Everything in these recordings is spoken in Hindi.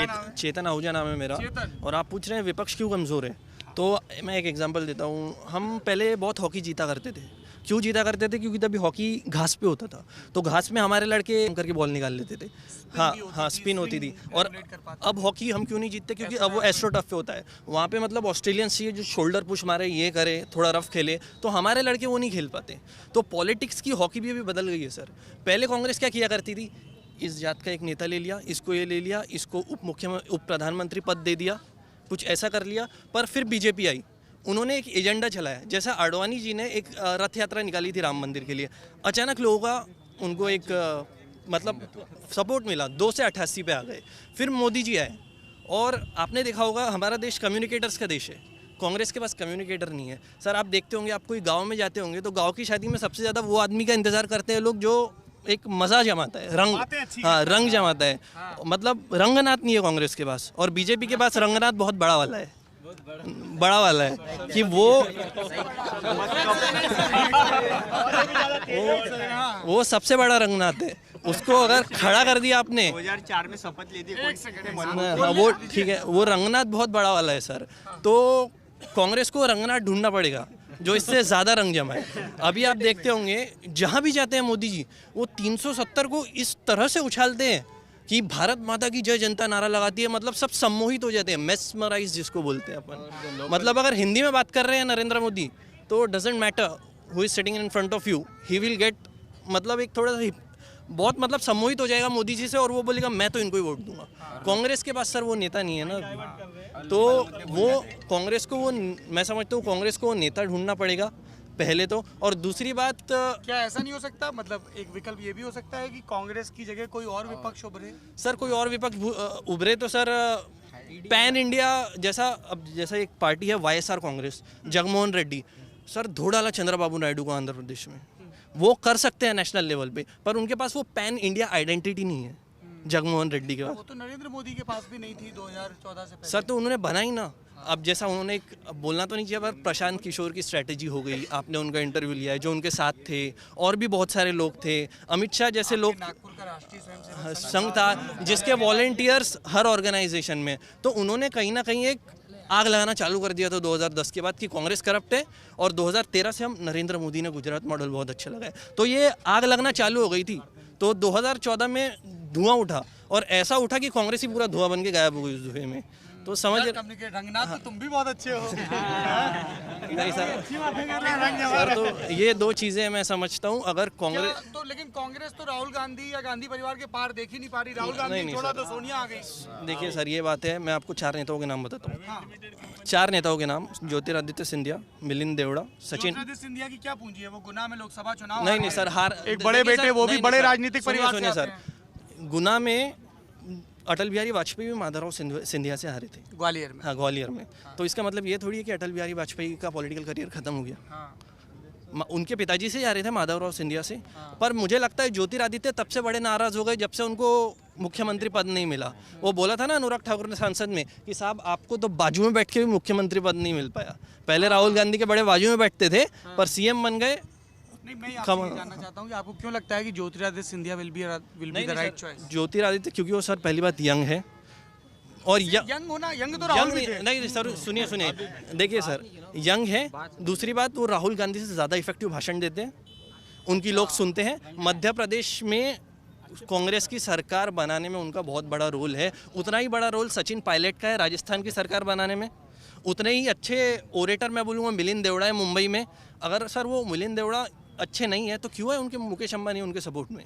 चेतन आहूजा नाम है मेरा। और आप पूछ रहे हैं विपक्ष क्यों कमज़ोर है, तो मैं एक एग्जांपल देता हूँ। हम पहले बहुत हॉकी जीता करते थे। क्यों जीता करते थे? क्योंकि तभी हॉकी घास पे होता था, तो घास में हमारे लड़के करके बॉल निकाल लेते थे। हाँ, स्पिन होती थी। और अब हॉकी हम क्यों नहीं जीतते? क्योंकि अब वो एस्ट्रो टफ पे होता है। वहाँ पे मतलब ऑस्ट्रेलियंस चाहिए जो शोल्डर पुश मारे, ये करे, थोड़ा रफ खेले, तो हमारे लड़के वो नहीं खेल पाते। तो पॉलिटिक्स की हॉकी भी अभी बदल गई है सर। पहले कांग्रेस क्या किया करती थी, इस जात का एक नेता ले लिया, इसको ये ले लिया, इसको उप प्रधानमंत्री पद दे दिया, कुछ ऐसा कर लिया। पर फिर बीजेपी आई, उन्होंने एक एजेंडा चलाया। जैसा आडवाणी जी ने एक रथ यात्रा निकाली थी राम मंदिर के लिए, अचानक लोगों का उनको एक मतलब सपोर्ट मिला, 2 से 88 पे आ गए। फिर मोदी जी आए, और आपने देखा होगा हमारा देश कम्युनिकेटर्स का देश है। कांग्रेस के पास कम्युनिकेटर नहीं है सर। आप देखते होंगे, आप कोई गांव में जाते होंगे तो गांव की शादी में सबसे ज़्यादा वो आदमी का इंतज़ार करते हैं लोग जो एक मज़ा जमाता है, रंग। हाँ, रंग जमाता है। मतलब रंगनाथ नहीं है कांग्रेस के पास, और बीजेपी के पास रंगनाथ बहुत बड़ा वाला है, बड़ा वाला है कि वो सबसे बड़ा रंगनाथ है। उसको अगर खड़ा कर दिया आपने 2004 में शपथ ली थी, हाँ वो ठीक है, वो रंगनाथ बहुत बड़ा वाला है सर। तो कांग्रेस को रंगनाथ ढूंढना पड़ेगा जो इससे ज़्यादा रंग जमाए। अभी आप देखते होंगे जहाँ भी जाते हैं मोदी जी, वो 370 को इस तरह से उछालते हैं कि भारत माता की जय जनता नारा लगाती है। मतलब सब सम्मोहित हो जाते हैं, मेस्मराइज जिसको बोलते हैं अपन। मतलब अगर हिंदी में बात कर रहे हैं नरेंद्र मोदी, तो doesn't matter who is sitting in front of you, he will get मतलब एक थोड़ा सा बहुत मतलब सम्मोहित हो जाएगा मोदी जी से, और वो बोलेगा मैं तो इनको ही वोट दूंगा। कांग्रेस के पास सर वो नेता नहीं है ना, तो वो कांग्रेस को वो मैं समझता हूँ कांग्रेस को वो नेता ढूंढना पड़ेगा पहले तो। और दूसरी बात, क्या ऐसा नहीं हो सकता, मतलब एक विकल्प ये भी हो सकता है कि कांग्रेस की जगह कोई और विपक्ष उभरे? सर कोई और विपक्ष उभरे तो सर पैन इंडिया जैसा, अब जैसा एक पार्टी है वाईएसआर कांग्रेस, जगनमोहन रेड्डी सर धो डाला चंद्रबाबू नायडू को आंध्र प्रदेश में। वो कर सकते हैं नेशनल लेवल पे, पर उनके पास वो पैन इंडिया आइडेंटिटी नहीं है जगनमोहन रेड्डी के पास। वो तो नरेंद्र मोदी के पास भी नहीं थी 2014 से पहले। सर तो उन्होंने बनाई ना। अब जैसा उन्होंने एक बोलना तो नहीं चाहिए, पर प्रशांत किशोर की स्ट्रैटेजी हो गई, आपने उनका इंटरव्यू लिया है, जो उनके साथ थे, और भी बहुत सारे लोग थे, अमित शाह जैसे लोग, नागपुर का राष्ट्रीय स्वयंसेवक संघ था जिसके वॉलंटियर्स हर ऑर्गेनाइजेशन में, तो उन्होंने कहीं ना कहीं एक आग लगाना चालू कर दिया था 2010 के बाद कि कांग्रेस करप्ट है। और 2013 से हम नरेंद्र मोदी ने गुजरात मॉडल बहुत अच्छा लगा है, तो ये आग लगना चालू हो गई थी। तो 2014 में धुआं उठा, और ऐसा उठा कि कांग्रेस ही पूरा धुआं बन के गायब हो गई उस धुएं में। तो समझ रंगनाथ तो तुम भी बहुत अच्छे हो। नहीं सर, तो ये 2 चीज़ें मैं समझता हूँ। अगर कांग्रेस तो, लेकिन कांग्रेस तो राहुल गांधी या गांधी परिवार के पार देख ही नहीं पा रही। राहुल गांधी छोड़ा तो सोनिया आ गई। देखिए सर, ये बात है, मैं आपको 4 नेताओं के नाम बताता हूँ। 4 नेताओं के नाम: ज्योतिरादित्य सिंधिया, मिलिंद देवड़ा, सचिन। ज्योतिरादित्य सिंधिया की क्या पूंजी है? वो गुना में लोकसभा चुनाव। नहीं सर, हार एक बड़े बेटे, वो भी बड़े राजनीतिक परिवार से। सर गुना में अटल बिहारी वाजपेयी भी माधवराव सिंधिया से हारे थे, ग्वालियर में। हाँ, ग्वालियर में। तो इसका मतलब ये थोड़ी है कि अटल बिहारी वाजपेयी का पॉलिटिकल करियर खत्म हो गया। उनके पिताजी से हारे थे, माधवराव सिंधिया से। पर मुझे लगता है ज्योतिरादित्य तब से बड़े नाराज हो गए जब से उनको मुख्यमंत्री पद नहीं मिला। वो बोला था ना अनुराग ठाकुर ने सांसद में कि साहब आपको तो बाजू में बैठ के भी मुख्यमंत्री पद नहीं मिल पाया। पहले राहुल गांधी के बड़े बाजू में बैठते थे, पर सीएम बन गए। नहीं, मैं आपसे जानना चाहता हूँ कि आपको क्यों लगता है कि Jyotiraditya Scindia will be the right choice? Jyotiraditya क्योंकि वो सर पहली बात यंग है, और यंग होना, यंग तो राहुल भी थे। नहीं सर, सुनिए, देखिए सर, यंग है। दूसरी बात, वो राहुल गांधी से ज़्यादा इफेक्टिव भाषण देते हैं, उनकी लोग सुनते हैं। मध्य प्रदेश में कांग्रेस की सरकार बनाने में उनका बहुत बड़ा रोल है। उतना ही बड़ा रोल सचिन पायलट का है राजस्थान की सरकार बनाने में। उतने ही अच्छे ओरेटर मैं बोलूँगा मिलिंद देवड़ा है मुंबई में। अगर सर वो मिलिंद देवड़ा अच्छे नहीं है तो क्यों है उनके मुकेश अंबानी उनके सपोर्ट में?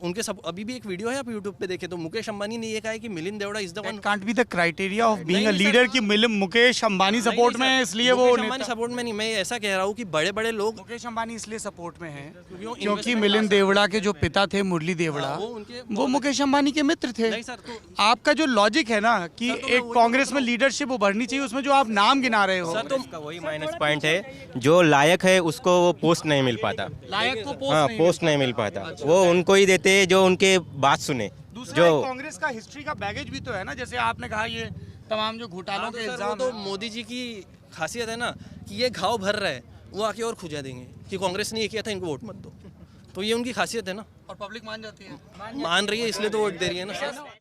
उनके सब अभी भी एक वीडियो है, आप यूट्यूब पे देखें तो मुकेश अंबानी ने ये कहा है कि Milind Deora is the one. Can't be the criteria of being a leader कि मुकेश अंबानी सपोर्ट में है इसलिए वो। मुकेश अंबानी सपोर्ट में नहीं, मैं ऐसा कह रहा हूँ कि बड़े बड़े लोग मुकेश अंबानी इसलिए सपोर्ट में है क्योंकि मिलिंद देवड़ा के जो पिता थे मुरली देवड़ा, वो मुकेश अंबानी के मित्र थे। आपका जो लॉजिक है ना कि एक कांग्रेस में लीडरशिप उभरनी चाहिए, उसमें जो आप नाम गिना रहे हो, तो वही माइनस पॉइंट है। जो लायक है उसको वो पोस्ट नहीं मिल पाता। लायक को हाँ, पोस्ट नहीं मिल पाता। वो उनको ही देते जो उनके बात सुने। दूसरा कांग्रेस का हिस्ट्री का बैगेज भी तो है ना, जैसे आपने कहा ये तमाम जो घोटालों के इल्जाम। तो मोदी जी की खासियत है ना कि ये घाव भर रहा है, वो आके और खुजा देंगे कि कांग्रेस ने ये किया था, इनको वोट मत दो। तो ये उनकी खासियत है ना, और पब्लिक मान जाती है, मान रही है, इसलिए तो वोट दे रही है ना सर।